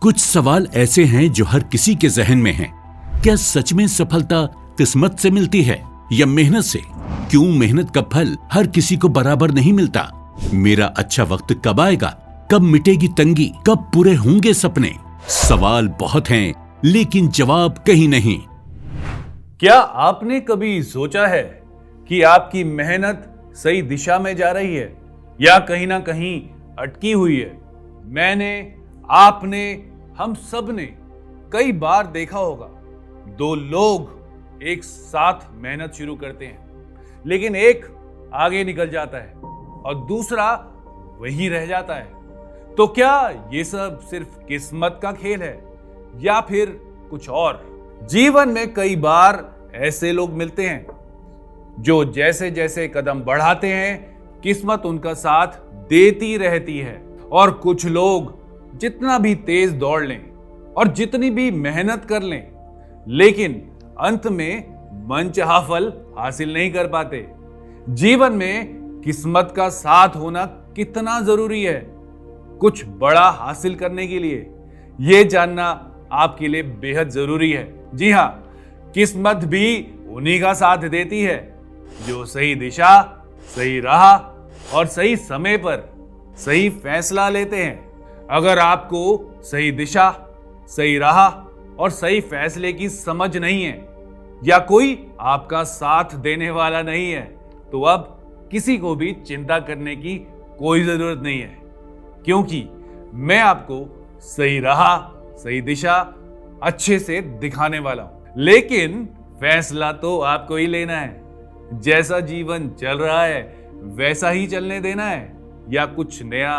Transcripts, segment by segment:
कुछ सवाल ऐसे हैं जो हर किसी के जहन में हैं। क्या सच में सफलता किस्मत से मिलती है या मेहनत से? क्यों मेहनत का फल हर किसी को बराबर नहीं मिलता? मेरा अच्छा वक्त कब आएगा? कब मिटेगी तंगी? कब पूरे होंगे सपने? सवाल बहुत हैं, लेकिन जवाब कहीं नहीं। क्या आपने कभी सोचा है कि आपकी मेहनत सही दिशा में जा रही है या कहीं ना कहीं अटकी हुई है? मैंने, आपने, हम सब ने कई बार देखा होगा, दो लोग एक साथ मेहनत शुरू करते हैं, लेकिन एक आगे निकल जाता है और दूसरा वहीं रह जाता है। तो क्या ये सब सिर्फ किस्मत का खेल है या फिर कुछ और? जीवन में कई बार ऐसे लोग मिलते हैं जो जैसे जैसे कदम बढ़ाते हैं, किस्मत उनका साथ देती रहती है। और कुछ लोग जितना भी तेज दौड़ लें और जितनी भी मेहनत कर लें, लेकिन अंत में मनचाहा फल हासिल नहीं कर पाते। जीवन में किस्मत का साथ होना कितना जरूरी है कुछ बड़ा हासिल करने के लिए, यह जानना आपके लिए बेहद जरूरी है। जी हां, किस्मत भी उन्हीं का साथ देती है जो सही दिशा, सही राह और सही समय पर सही फैसला लेते हैं। अगर आपको सही दिशा, सही राह और सही फैसले की समझ नहीं है या कोई आपका साथ देने वाला नहीं है, तो अब किसी को भी चिंता करने की कोई जरूरत नहीं है, क्योंकि मैं आपको सही राह, सही दिशा अच्छे से दिखाने वाला हूं। लेकिन फैसला तो आपको ही लेना है। जैसा जीवन चल रहा है वैसा ही चलने देना है या कुछ नया,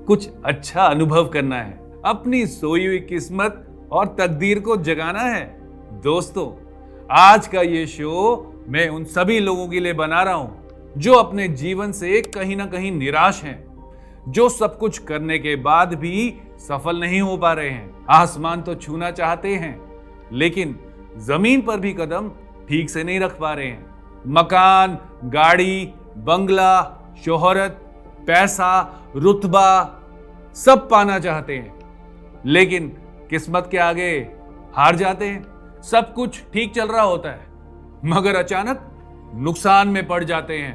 कुछ अच्छा अनुभव करना है, अपनी सोई हुई किस्मत और तकदीर को जगाना है। दोस्तों, आज का ये शो मैं उन सभी लोगों के लिए बना रहा हूं जो अपने जीवन से कहीं ना कहीं निराश हैं, जो सब कुछ करने के बाद भी सफल नहीं हो पा रहे हैं। आसमान तो छूना चाहते हैं, लेकिन जमीन पर भी कदम ठीक से नहीं रख पा रहे हैं। मकान, गाड़ी, बंगला, शोहरत, पैसा, रुतबा सब पाना चाहते हैं, लेकिन किस्मत के आगे हार जाते हैं। सब कुछ ठीक चल रहा होता है, मगर अचानक नुकसान में पड़ जाते हैं,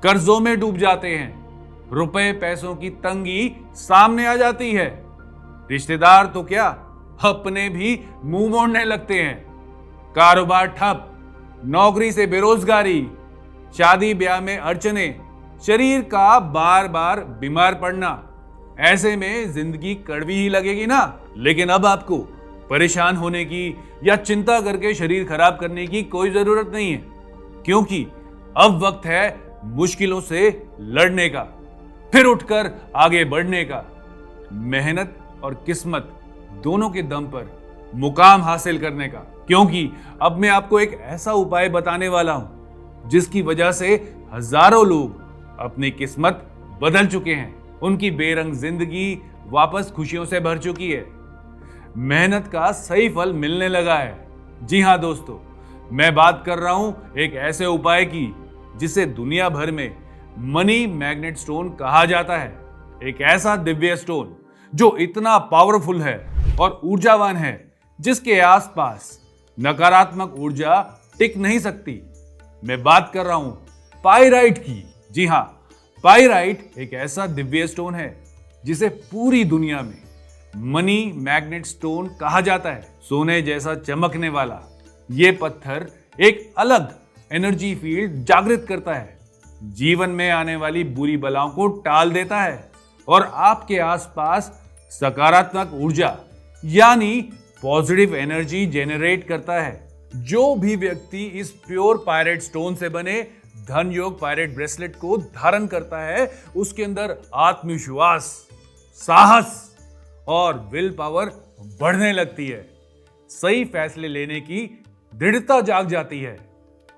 कर्जों में डूब जाते हैं, रुपए पैसों की तंगी सामने आ जाती है। रिश्तेदार तो क्या, अपने भी मुंह मोड़ने लगते हैं। कारोबार ठप, नौकरी से बेरोजगारी, शादी ब्याह में अड़चने, शरीर का बार बार बीमार पड़ना, ऐसे में जिंदगी कड़वी ही लगेगी ना। लेकिन अब आपको परेशान होने की या चिंता करके शरीर खराब करने की कोई जरूरत नहीं है, क्योंकि अब वक्त है मुश्किलों से लड़ने का, फिर उठकर आगे बढ़ने का। मेहनत और किस्मत दोनों के दम पर मुकाम हासिल करने का। क्योंकि अब मैं आपको एक ऐसा उपाय बताने वाला हूं जिसकी वजह से हजारों लोग अपनी किस्मत बदल चुके हैं। उनकी बेरंग जिंदगी वापस खुशियों से भर चुकी है। मेहनत का सही फल मिलने लगा है। जी हां दोस्तों, मैं बात कर रहा हूं एक ऐसे उपाय की जिसे दुनिया भर में मनी मैग्नेट स्टोन कहा जाता है। एक ऐसा दिव्य स्टोन जो इतना पावरफुल है और ऊर्जावान है जिसके आसपास नकारात्मक ऊर्जा टिक नहीं सकती। मैं बात कर रहा हूं पाइराइट की। जी हां, पाइराइट एक ऐसा दिव्य स्टोन है जिसे पूरी दुनिया में मनी मैग्नेट स्टोन कहा जाता है। सोने जैसा चमकने वाला ये पत्थर एक अलग एनर्जी फील्ड जागृत करता है, जीवन में आने वाली बुरी बलाओं को टाल देता है और आपके आसपास सकारात्मक ऊर्जा यानी पॉजिटिव एनर्जी जेनरेट करता है। जो भी व्यक्ति इस प्योर पायरेट स्टोन से बने धन योग पायरेट ब्रेसलेट को धारण करता है, उसके अंदर आत्मविश्वास, साहस और विल पावर बढ़ने लगती है। सही फैसले लेने की दृढ़ता जाग जाती है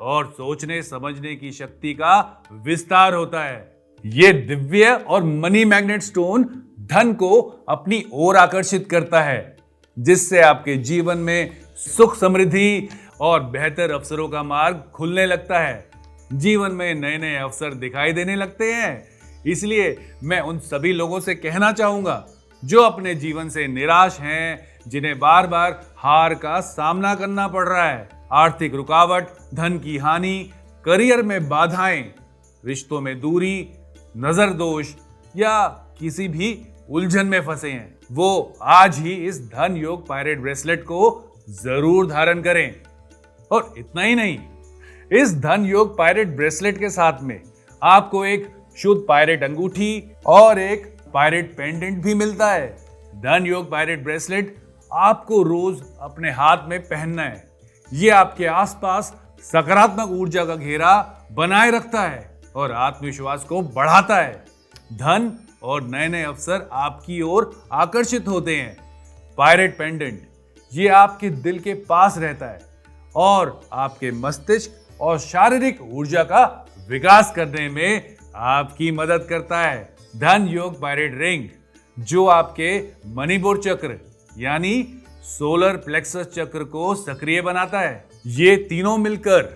और सोचने समझने की शक्ति का विस्तार होता है। यह दिव्य और मनी मैग्नेट स्टोन धन को अपनी ओर आकर्षित करता है, जिससे आपके जीवन में सुख, समृद्धि और बेहतर अवसरों का मार्ग खुलने लगता है। जीवन में नए नए अवसर दिखाई देने लगते हैं। इसलिए मैं उन सभी लोगों से कहना चाहूंगा जो अपने जीवन से निराश हैं, जिन्हें बार बार हार का सामना करना पड़ रहा है, आर्थिक रुकावट, धन की हानि, करियर में बाधाएं, रिश्तों में दूरी, नजर दोष या किसी भी उलझन में फंसे हैं, वो आज ही इस धन योग पायरेट ब्रेसलेट को जरूर धारण करें। और इतना ही नहीं, इस धन योग पायरेट ब्रेसलेट के साथ में आपको एक शुद्ध पायरेट अंगूठी और एक पायरेट पेंडेंट भी मिलता है। धन योग पायरेट ब्रेसलेट आपको रोज अपने हाथ में पहनना है। ये आपके आसपास सकारात्मक ऊर्जा का घेरा बनाए रखता है और आत्मविश्वास को बढ़ाता है। धन और नए नए अवसर आपकी ओर आकर्षित होते हैं। पायरेट पेंडेंट ये आपके दिल के पास रहता है और आपके मस्तिष्क और शारीरिक ऊर्जा का विकास करने में आपकी मदद करता है। धन योग पायरेट रिंग जो आपके मणिपुर चक्र यानी सोलर प्लेक्सस चक्र को सक्रिय बनाता है। ये तीनों मिलकर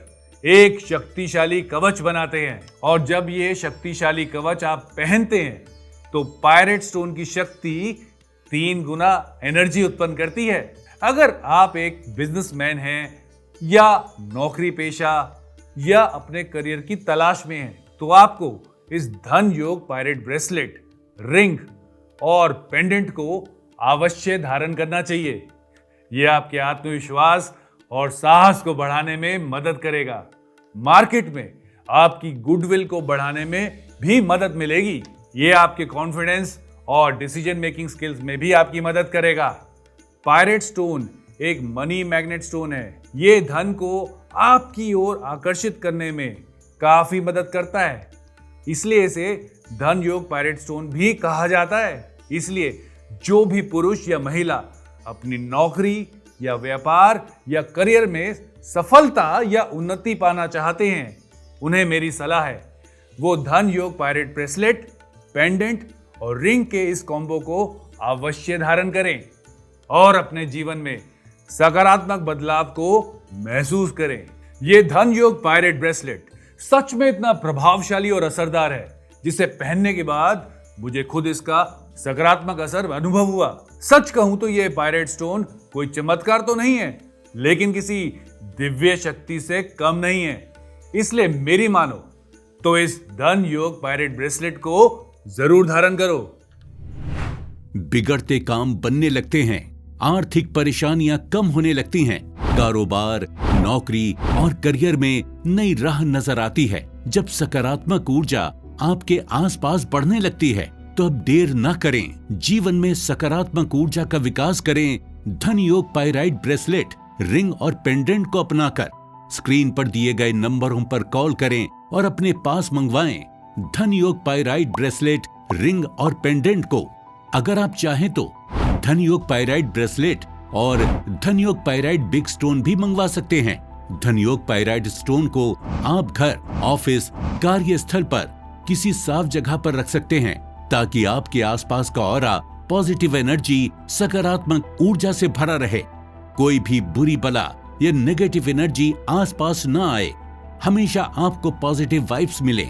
एक शक्तिशाली कवच बनाते हैं और जब ये शक्तिशाली कवच आप पहनते हैं तो पायरेट स्टोन की शक्ति 3 गुना एनर्जी उत्पन्न करती है। अगर आप एक बिजनेसमैन हैं या नौकरी पेशा या अपने करियर की तलाश में हैं तो आपको इस धन योग पायरेट ब्रेसलेट, रिंग और पेंडेंट को अवश्य धारण करना चाहिए। यह आपके आत्मविश्वास और साहस को बढ़ाने में मदद करेगा। मार्केट में आपकी गुडविल को बढ़ाने में भी मदद मिलेगी। यह आपके कॉन्फिडेंस और डिसीजन मेकिंग स्किल्स में भी आपकी मदद करेगा। पायरेट स्टोन एक मनी मैग्नेट स्टोन है। यह धन को आपकी ओर आकर्षित करने में काफी मदद करता है, इसलिए इसे धन योग पायरेट स्टोन भी कहा जाता है। इसलिए जो भी पुरुष या महिला अपनी नौकरी या व्यापार या करियर में सफलता या उन्नति पाना चाहते हैं, उन्हें मेरी सलाह है वो धन योग पायरेट ब्रेसलेट, पेंडेंट और रिंग के इस कॉम्बो को अवश्य धारण करें और अपने जीवन में सकारात्मक बदलाव को महसूस करें। ये धन योग पायरेट ब्रेसलेट सच में इतना प्रभावशाली और असरदार है जिसे पहनने के बाद मुझे खुद इसका सकारात्मक असर अनुभव हुआ। सच कहूं तो यह पायरेट स्टोन कोई चमत्कार तो नहीं है, लेकिन किसी दिव्य शक्ति से कम नहीं है। इसलिए मेरी मानो तो इस धन योग पायरेट ब्रेसलेट को जरूर धारण करो। बिगड़ते काम बनने लगते हैं, आर्थिक परेशानियां कम होने लगती हैं, कारोबार, नौकरी और करियर में नई राह नजर आती है। जब सकारात्मक ऊर्जा आपके आसपास बढ़ने लगती है तो अब देर न करें, जीवन में सकारात्मक ऊर्जा का विकास करें। धन योग पायराइट ब्रेसलेट, रिंग और पेंडेंट को अपनाकर स्क्रीन पर दिए गए नंबरों पर कॉल करें और अपने पास मंगवाएं धन योग पायराइट ब्रेसलेट, रिंग और पेंडेंट को। अगर आप चाहें तो धन योग पायराइट ब्रेसलेट और धन योग पायराइट बिग स्टोन भी मंगवा सकते हैं। धन योग पायराइट स्टोन को आप घर, ऑफिस, कार्यस्थल पर किसी साफ जगह पर रख सकते हैं ताकि आपके आसपास का ऑरा पॉजिटिव एनर्जी, सकारात्मक ऊर्जा से भरा रहे। कोई भी बुरी बला या नेगेटिव एनर्जी आसपास न आए, हमेशा आपको पॉजिटिव वाइब्स मिले।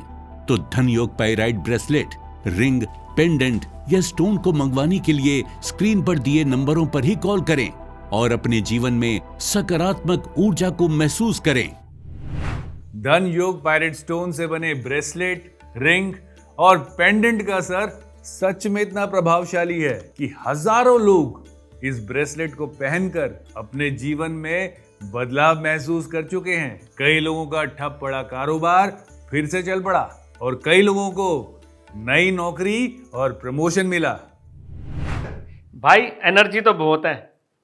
तो धन योग पायराइट ब्रेसलेट, रिंग, पेंडेंट या स्टोन को मंगवाने के लिए स्क्रीन पर दिए नंबरों पर ही कॉल करें और अपने जीवन में सकारात्मक ऊर्जा को महसूस करें। धन योग पायरेट स्टोन से बने ब्रेसलेट, रिंग और पेंडेंट का असर सच में इतना प्रभावशाली है कि हजारों लोग इस ब्रेसलेट को पहनकर अपने जीवन में बदलाव महसूस कर चुके हैं। कई लोगों का ठप पड़ा कारोबार फिर से चल पड़ा और कई लोगों को नई नौकरी और प्रमोशन मिला। भाई एनर्जी तो बहुत है,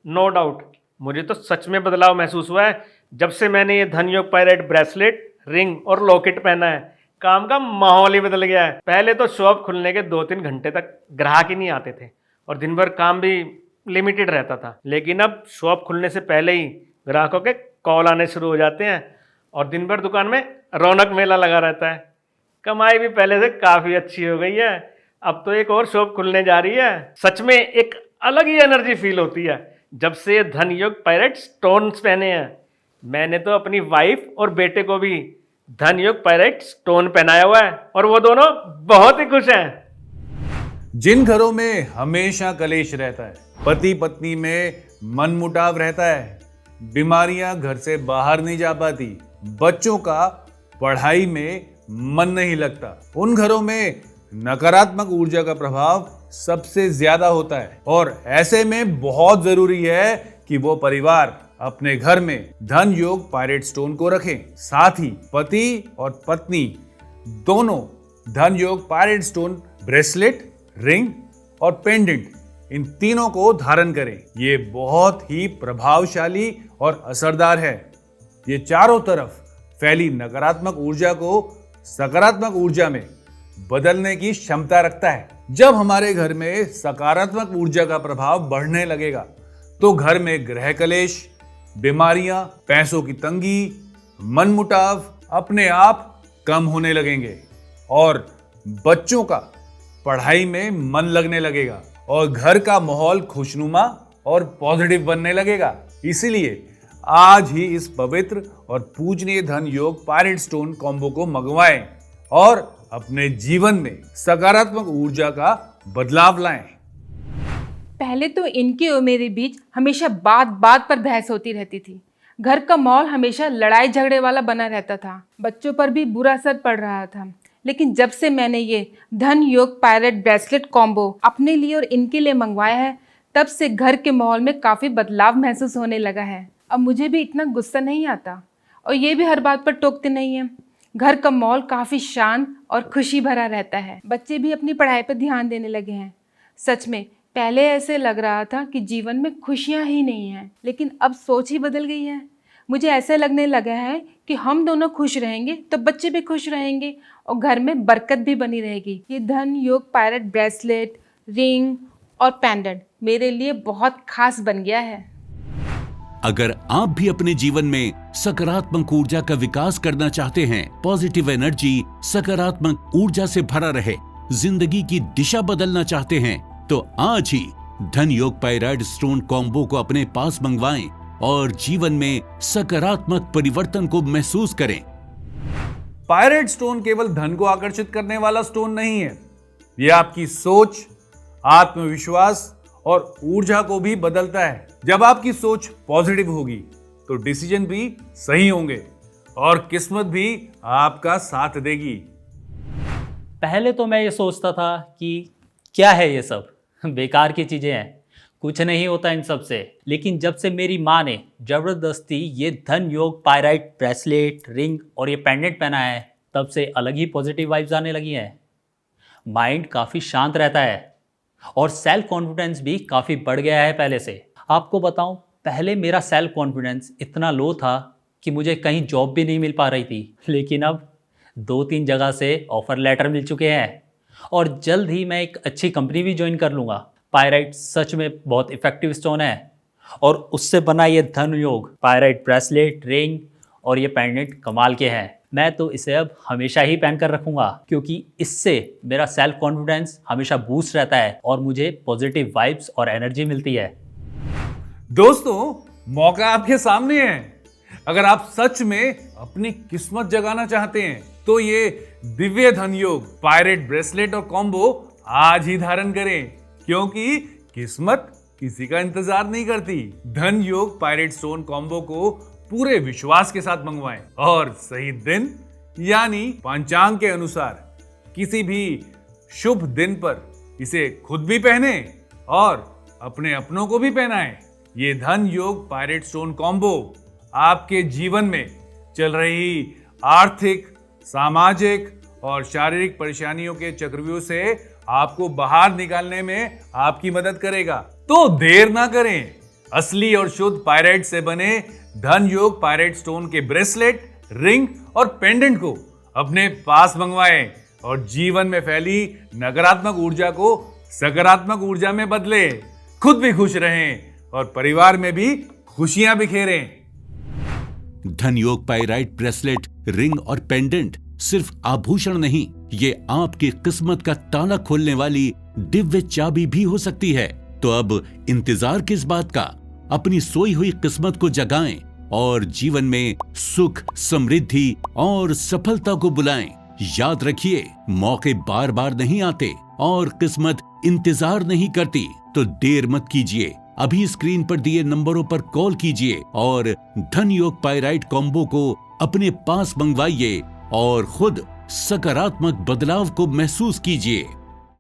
नो डाउट। मुझे तो सच में बदलाव महसूस हुआ है जब से मैंने ये धन योग पायरेट ब्रेसलेट, रिंग और लॉकेट पहना है। काम का माहौल ही बदल गया है। पहले तो शॉप खुलने के 2-3 घंटे तक ग्राहक ही नहीं आते थे और दिन भर काम भी लिमिटेड रहता था, लेकिन अब शॉप खुलने से पहले ही ग्राहकों के कॉल आने शुरू हो जाते हैं और दिन भर दुकान में रौनक मेला लगा रहता है। कमाई भी पहले से काफ़ी अच्छी हो गई है। अब तो एक और शॉप खुलने जा रही है। सच में एक अलग ही एनर्जी फील होती है जब से ये धन योग पायरेट स्टोन्स पहने हैं। मैंने तो अपनी वाइफ और बेटे को भी धन योग पायरेट स्टोन पहनाया हुआ है और वो दोनों बहुत ही खुश हैं। जिन घरों में हमेशा कलेश रहता है, पति पत्नी में मनमुटाव रहता है, बीमारियां घर से बाहर नहीं जा पाती, बच्चों का पढ़ाई में मन नहीं लगता, उन घरों में नकारात्मक ऊर्जा का प्रभाव सबसे ज्यादा होता है। और ऐसे में बहुत जरूरी है कि वो परिवार अपने घर में धन योग पायरेट स्टोन को रखें। साथ ही पति और पत्नी दोनों धन योग पायरेट स्टोन ब्रेसलेट, रिंग और पेंडेंट, इन तीनों को धारण करें। ये बहुत ही प्रभावशाली और असरदार है। ये चारों तरफ फैली नकारात्मक ऊर्जा को सकारात्मक ऊर्जा में बदलने की क्षमता रखता है। जब हमारे घर में सकारात्मक ऊर्जा का प्रभाव बढ़ने लगेगा तो घर में ग्रह कलेश, बीमारियां, पैसों की तंगी, मनमुटाव अपने आप कम होने लगेंगे और बच्चों का पढ़ाई में मन लगने लगेगा और घर का माहौल खुशनुमा और पॉजिटिव बनने लगेगा। इसीलिए आज ही इस पवित्र और पूजनीय धन योग पायरेट स्टोन कॉम्बो को मंगवाएं और अपने जीवन में सकारात्मक ऊर्जा का बदलाव लाएं। पहले तो इनके और मेरे बीच हमेशा बात बात पर बहस होती रहती थी। घर का माहौल हमेशा लड़ाई झगड़े वाला बना रहता था। बच्चों पर भी बुरा असर पड़ रहा था। लेकिन जब से मैंने ये धन योग पायरेट ब्रेसलेट कॉम्बो अपने लिए और इनके लिए मंगवाया है, तब से घर के माहौल में काफ़ी बदलाव महसूस होने लगा है। अब मुझे भी इतना गुस्सा नहीं आता और ये भी हर बात पर टोकते नहीं हैं। घर का माहौल काफ़ी शांत और खुशी भरा रहता है। बच्चे भी अपनी पढ़ाई पर ध्यान देने लगे हैं। सच में पहले ऐसे लग रहा था कि जीवन में खुशियाँ ही नहीं हैं, लेकिन अब सोच ही बदल गई है। मुझे ऐसा लगने लगा है कि हम दोनों खुश रहेंगे तो बच्चे भी खुश रहेंगे और घर में बरकत भी बनी रहेगी। ये धन योग पायरेट ब्रेसलेट, रिंग और पेंडेंट मेरे लिए बहुत खास बन गया है। अगर आप भी अपने जीवन में सकारात्मक ऊर्जा का विकास करना चाहते हैं, पॉजिटिव एनर्जी, सकारात्मक ऊर्जा से भरा रहे, जिंदगी की दिशा बदलना चाहते हैं, तो आज ही धन योग पायरेट स्टोन कॉम्बो को अपने पास मंगवाएं और जीवन में सकारात्मक परिवर्तन को महसूस करें। पायरेट स्टोन केवल धन को आकर्षित करने वाला स्टोन नहीं है, यह आपकी सोच, आत्मविश्वास और ऊर्जा को भी बदलता है। जब आपकी सोच पॉजिटिव होगी तो डिसीजन भी सही होंगे और किस्मत भी आपका साथ देगी। पहले तो मैं ये सोचता था कि क्या है ये सब, बेकार की चीज़ें हैं, कुछ नहीं होता इन सब से। लेकिन जब से मेरी माँ ने ज़बरदस्ती ये धन योग पायरेट ब्रेसलेट, रिंग और ये पेंडेंट पहना है, तब से अलग ही पॉजिटिव वाइब्स आने लगी हैं। माइंड काफ़ी शांत रहता है और सेल्फ कॉन्फिडेंस भी काफ़ी बढ़ गया है पहले से। आपको बताऊं, पहले मेरा सेल्फ कॉन्फिडेंस इतना लो था कि मुझे कहीं जॉब भी नहीं मिल पा रही थी। लेकिन अब 2-3 जगह से ऑफ़र लेटर मिल चुके हैं और जल्द ही मैं एक अच्छी कंपनी भी ज्वाइन कर लूँगा। पायरेट सच में बहुत इफ़ेक्टिव स्टोन है और उससे बना ये धन योग पायरेट ब्रेसलेट, रिंग और ये पेंडेंट कमाल के हैं। मैं तो इसे अब हमेशा ही पहन कर रखूँगा क्योंकि इससे मेरा सेल्फ कॉन्फिडेंस हमेशा बूस्ट रहता है और मुझे पॉजिटिव वाइब्स और एनर्जी मिलती है। दोस्तों, मौका आपके सामने है। अगर आप सच में अपनी किस्मत जगाना चाहते हैं तो ये दिव्य धन योग पायरेट ब्रेसलेट और कॉम्बो आज ही धारण करें, क्योंकि किस्मत किसी का इंतजार नहीं करती। धन योग पायरेट स्टोन कॉम्बो को पूरे विश्वास के साथ मंगवाएं और सही दिन यानी पंचांग के अनुसार किसी भी शुभ दिन पर इसे खुद भी पहने और अपने अपनों को भी पहनाएं। ये धन योग पायरेट स्टोन कॉम्बो आपके जीवन में चल रही आर्थिक, सामाजिक और शारीरिक परेशानियों के चक्रव्यूह से आपको बाहर निकालने में आपकी मदद करेगा। तो देर ना करें, असली और शुद्ध पायरेट से बने धन योग पायरेट स्टोन के ब्रेसलेट, रिंग और पेंडेंट को अपने पास मंगवाएं और जीवन में फैली नकारात्मक ऊर्जा को सकारात्मक ऊर्जा में बदले। खुद भी खुश रहें और परिवार में भी खुशियां बिखेरें। धन योग पायरेट ब्रेसलेट, रिंग और पेंडेंट सिर्फ आभूषण नहीं, ये आपकी किस्मत का ताला खोलने वाली दिव्य चाबी भी हो सकती है। तो अब इंतजार किस बात का? अपनी सोई हुई किस्मत को जगाएं और जीवन में सुख, समृद्धि और सफलता को बुलाएं। याद रखिए, मौके बार बार नहीं आते और किस्मत इंतजार नहीं करती तो देर मत कीजिए, अभी स्क्रीन पर दिए नंबरों पर कॉल कीजिए और धन योग पायराइट कॉम्बो को अपने पास मंगवाइए और खुद सकारात्मक बदलाव को महसूस कीजिए।